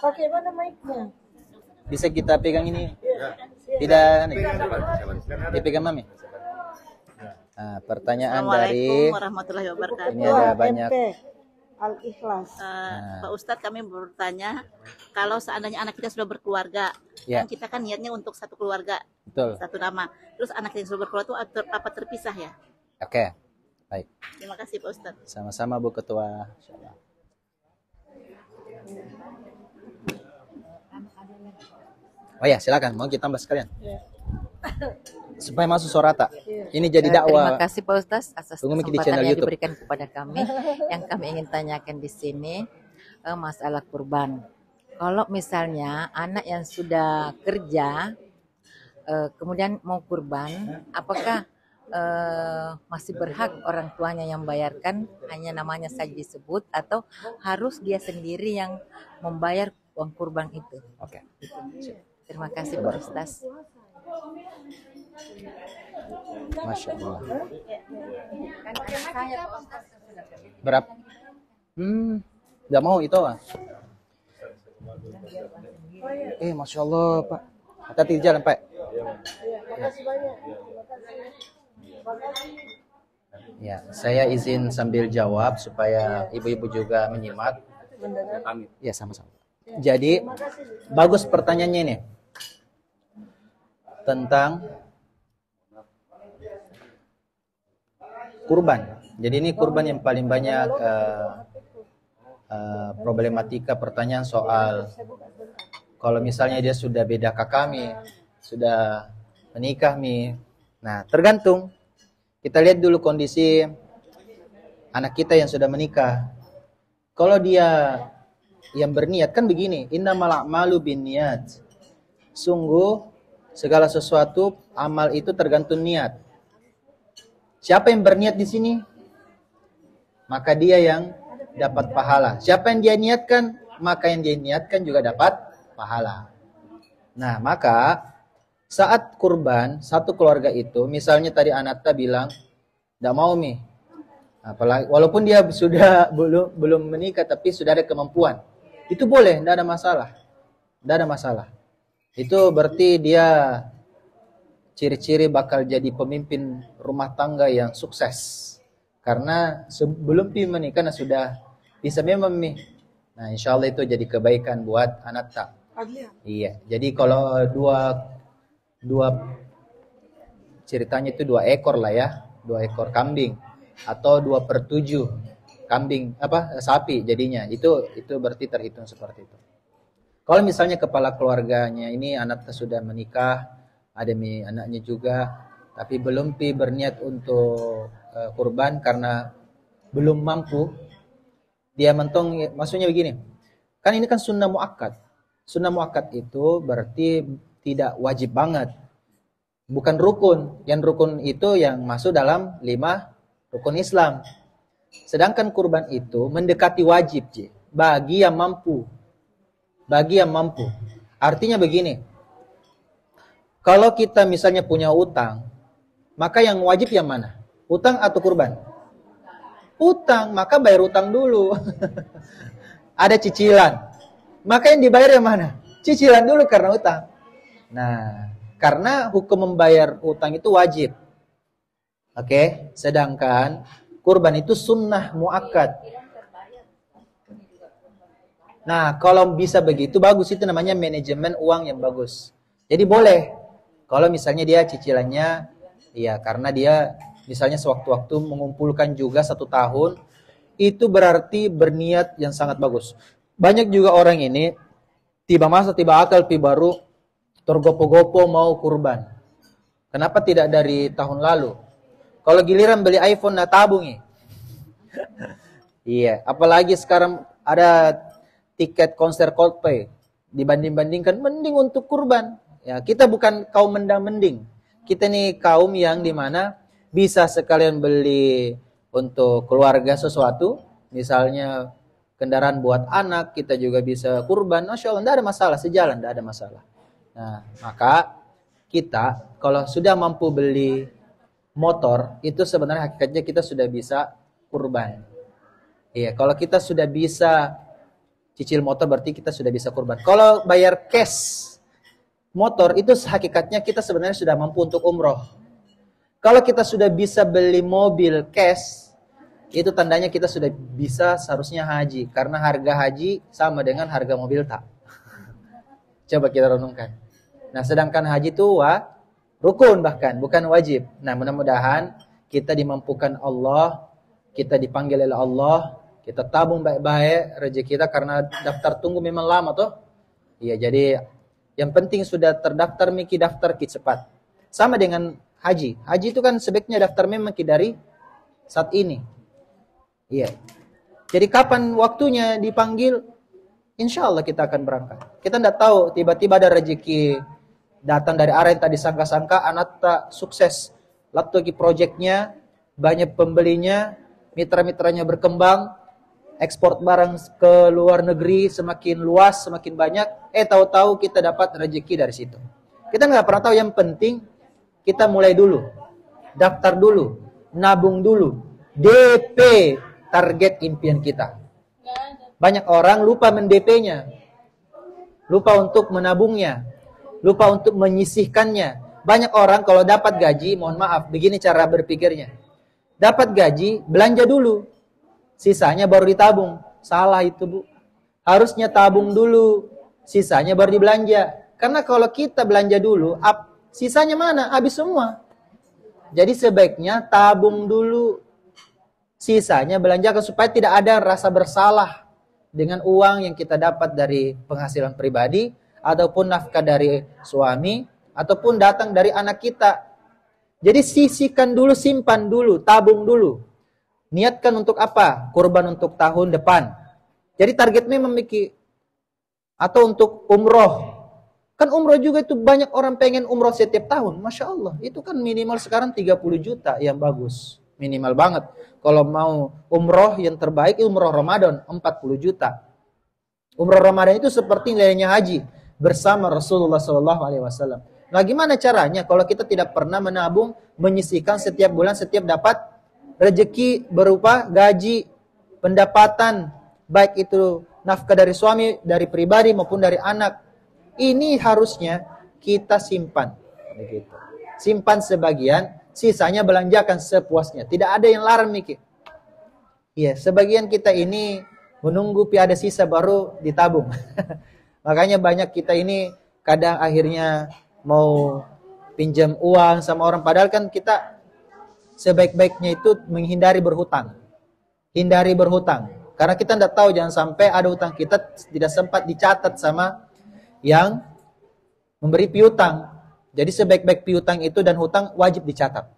Pakai mana mic-nya? Bisa kita pegang ini? Tidak, nih. Dipegang Mami. Nah, pertanyaan dari Assalamualaikum warahmatullahi wabarakatuh. ini ada banyak. Al-Ikhlas. Pak Ustadz, kami bertanya, kalau seandainya anak kita sudah berkeluarga, Ya. kan kita kan niatnya untuk satu keluarga, Betul. satu nama. Terus anak yang sudah berkeluarga itu apa terpisah ya? Oke. Baik. Terima kasih Pak Ustadz. Sama-sama Bu Ketua. Insyaallah. Oh ya, silakan. Mau kita tambah sekalian. Supaya masuk sorata. Ini jadi dakwah. Terima kasih Pak Ustaz atas Tunggu di channel kesempatan yang YouTube. diberikan kepada kami. Yang kami ingin tanyakan di sini masalah kurban. Kalau misalnya anak yang sudah kerja kemudian mau kurban, apakah masih berhak orang tuanya yang bayarkan, hanya namanya saja disebut, atau harus dia sendiri yang membayar uang kurban itu? Oke. Terima kasih Pak Ustaz. Masya Allah. Berapa? Nggak mau itu ah. Masya Allah Pak. Hati-hati di jalan Pak. Makasih banyak. Ya, saya izin sambil jawab supaya ibu-ibu juga menyimak. Ya, sama-sama. Jadi, bagus pertanyaannya ini. Tentang kurban. Jadi ini kurban yang paling banyak problematika pertanyaan soal kalau misalnya dia sudah beda kakak sudah menikah Nah, tergantung. Kita lihat dulu kondisi anak kita yang sudah menikah. Kalau dia yang berniat kan begini, innamal a'malu binniyat. Sungguh segala sesuatu amal itu tergantung niat. Siapa yang berniat di sini? Maka dia yang dapat pahala. Siapa yang dia niatkan? Maka yang dia niatkan juga dapat pahala. Nah, maka saat kurban, satu keluarga itu, misalnya tadi Anatta bilang, tidak mau apalagi, walaupun dia sudah belum menikah, tapi sudah ada kemampuan. Itu boleh, tidak ada masalah. Tidak ada masalah. Itu berarti dia ciri-ciri bakal jadi pemimpin rumah tangga yang sukses. Karena sebelum menikah sudah bisa memang Nah, insya Allah itu jadi kebaikan buat Anatta. Iya, jadi kalau dua ceritanya itu 2 ekor lah ya, 2 ekor kambing atau 2/7 kambing sapi jadinya itu berarti terhitung seperti itu. Kalau misalnya kepala keluarganya ini anak sudah menikah, ada anaknya juga, tapi belum berniat untuk kurban karena belum mampu, dia mentong, maksudnya begini, kan ini kan sunnah muakkad. Sunnah muakkad itu berarti tidak wajib banget. Bukan rukun. Yang rukun itu yang masuk dalam 5 rukun Islam. Sedangkan kurban itu mendekati wajib, bagi yang mampu. Bagi yang mampu. Artinya begini. Kalau kita misalnya punya utang, maka yang wajib yang mana? Utang atau kurban? Utang, maka bayar utang dulu. Ada cicilan. Maka yang dibayar yang mana? Cicilan dulu karena utang. Nah, karena hukum membayar utang itu wajib. Oke, sedangkan kurban itu sunnah muakkad. Nah, kalau bisa begitu bagus, itu namanya manajemen uang yang bagus. Jadi boleh. Kalau misalnya dia cicilannya, ya karena dia misalnya sewaktu-waktu mengumpulkan juga 1 tahun, itu berarti berniat yang sangat bagus. Banyak juga orang ini, tiba akal, baru tergopo-gopo mau kurban. Kenapa tidak dari tahun lalu? Kalau giliran beli iPhone tabungi. Iya, apalagi sekarang ada tiket konser Coldplay. Dibanding-bandingkan mending untuk kurban. Ya, kita bukan kaum mending. Kita nih kaum yang dimana bisa sekalian beli untuk keluarga sesuatu, misalnya kendaraan buat anak, kita juga bisa kurban. Masya Allah, tidak ada masalah, sejalan, tidak ada masalah. Nah, maka kita kalau sudah mampu beli motor, itu sebenarnya hakikatnya kita sudah bisa kurban. Iya, kalau kita sudah bisa cicil motor berarti kita sudah bisa kurban. Kalau bayar cash motor itu hakikatnya kita sebenarnya sudah mampu untuk umroh. Kalau kita sudah bisa beli mobil cash, itu tandanya kita sudah bisa seharusnya haji. Karena harga haji sama dengan harga mobil tak. Coba kita renungkan. Nah, sedangkan haji itu rukun bahkan, bukan wajib. Nah, mudah-mudahan kita dimampukan Allah, kita dipanggil oleh Allah, kita tabung baik-baik rezeki kita karena daftar tunggu memang lama toh. Iya, jadi yang penting sudah terdaftar miki daftar ki cepat. Sama dengan haji. Haji itu kan sebaiknya daftar memang ki dari saat ini. Iya. Jadi kapan waktunya dipanggil? Insya Allah kita akan berangkat. Kita tidak tahu tiba-tiba ada rezeki datang dari arah yang tak disangka-sangka, anak tak sukses. Lalu proyeknya, banyak pembelinya, mitra-mitranya berkembang, ekspor barang ke luar negeri semakin luas, semakin banyak. Tahu-tahu kita dapat rezeki dari situ. Kita nggak pernah tahu, yang penting kita mulai dulu. Daftar dulu, nabung dulu. DP target impian kita. Banyak orang lupa men-DP-nya. Lupa untuk menabungnya. Lupa untuk menyisihkannya. Banyak orang kalau dapat gaji, mohon maaf, begini cara berpikirnya. Dapat gaji, belanja dulu. Sisanya baru ditabung. Salah itu, Bu. Harusnya tabung dulu. Sisanya baru dibelanja. Karena kalau kita belanja dulu, sisanya mana? Habis semua. Jadi sebaiknya tabung dulu. Sisanya belanjakan supaya tidak ada rasa bersalah dengan uang yang kita dapat dari penghasilan pribadi, ataupun nafkah dari suami, ataupun datang dari anak kita. Jadi sisihkan dulu, simpan dulu, tabung dulu. Niatkan untuk apa? Kurban untuk tahun depan. Jadi targetnya memiliki, atau untuk umroh. Kan umroh juga itu banyak orang pengen umroh setiap tahun. Masya Allah, itu kan minimal sekarang 30 juta yang bagus. Minimal banget. Kalau mau umroh yang terbaik, umroh Ramadan 40 juta. Umroh Ramadan itu seperti nilainya haji bersama Rasulullah SAW. Nah, gimana caranya kalau kita tidak pernah menabung, menyisihkan setiap bulan, setiap dapat rezeki berupa gaji, pendapatan, baik itu nafkah dari suami, dari pribadi maupun dari anak. Ini harusnya kita simpan. Begitu. Simpan sebagian, sisanya belanjakan sepuasnya. Tidak ada yang larang mikir. Iya, sebagian kita ini menunggu ada sisa baru ditabung. Makanya banyak kita ini kadang akhirnya mau pinjam uang sama orang. Padahal kan kita sebaik-baiknya itu menghindari berhutang. Hindari berhutang. Karena kita tidak tahu, jangan sampai ada hutang kita tidak sempat dicatat sama yang memberi piutang. Jadi sebaik-baik piutang itu dan hutang wajib dicatat.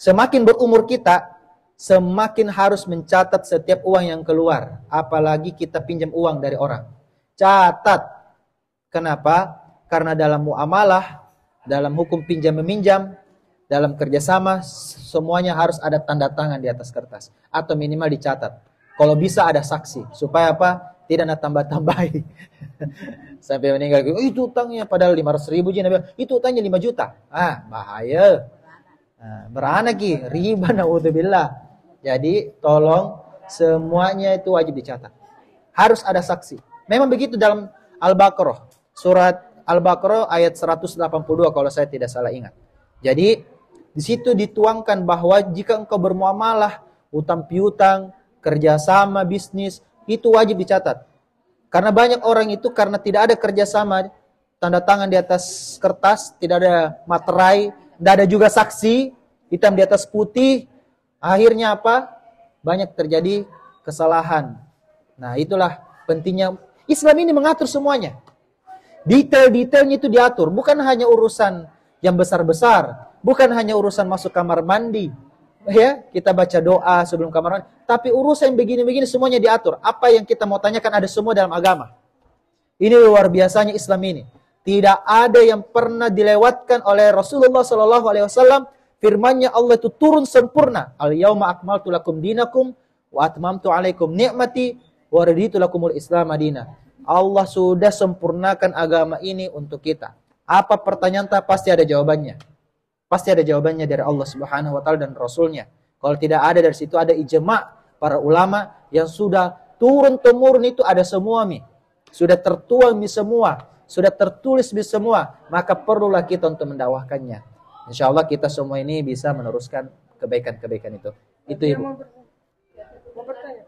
Semakin berumur kita, semakin harus mencatat setiap uang yang keluar. Apalagi kita pinjam uang dari orang. Catat. Kenapa? Karena dalam muamalah, dalam hukum pinjam meminjam, dalam kerjasama, semuanya harus ada tanda tangan di atas kertas. Atau minimal dicatat. Kalau bisa ada saksi. Supaya apa? Tidak ada tambah-tambahi. Sampai meninggal, itu utangnya padahal 500.000 itu utangnya 5 juta. Bahaya. Beranak riba naudzubillah. Jadi tolong semuanya itu wajib dicatat. Harus ada saksi. Memang begitu dalam Al-Baqarah. Surat Al-Baqarah ayat 182 kalau saya tidak salah ingat. Jadi di situ dituangkan bahwa jika engkau bermuamalah, utang piutang, kerjasama bisnis, itu wajib dicatat. Karena banyak orang itu karena tidak ada kerjasama, tanda tangan di atas kertas, tidak ada materai, tidak ada juga saksi, hitam di atas putih. Akhirnya apa? Banyak terjadi kesalahan. Nah, itulah pentingnya. Islam ini mengatur semuanya. Detail-detailnya itu diatur. Bukan hanya urusan yang besar-besar. Bukan hanya urusan masuk kamar mandi. Ya, kita baca doa sebelum kamar mandi. Tapi urusan yang begini-begini semuanya diatur. Apa yang kita mau tanyakan ada semua dalam agama. Ini luar biasanya Islam ini. Tidak ada yang pernah dilewatkan oleh Rasulullah SAW. Firman-Nya Allah itu turun sempurna. Al-yauma akmaltu lakum dinakum wa atmamtu alaikum ni'mati wa raditu lakumul Islam madinah. Allah sudah sempurnakan agama ini untuk kita. Apa pertanyaan pasti ada jawabannya. Pasti ada jawabannya dari Allah Subhanahu wa taala dan Rasulnya. Kalau tidak ada, dari situ ada ijma' para ulama yang sudah turun temurun itu ada semua mi. Sudah tertuang mi semua, sudah tertulis mi semua, maka perlulah kita untuk mendakwahkannya. Insya Allah kita semua ini bisa meneruskan kebaikan-kebaikan itu. Itu Dia Ibu. mau bertanya.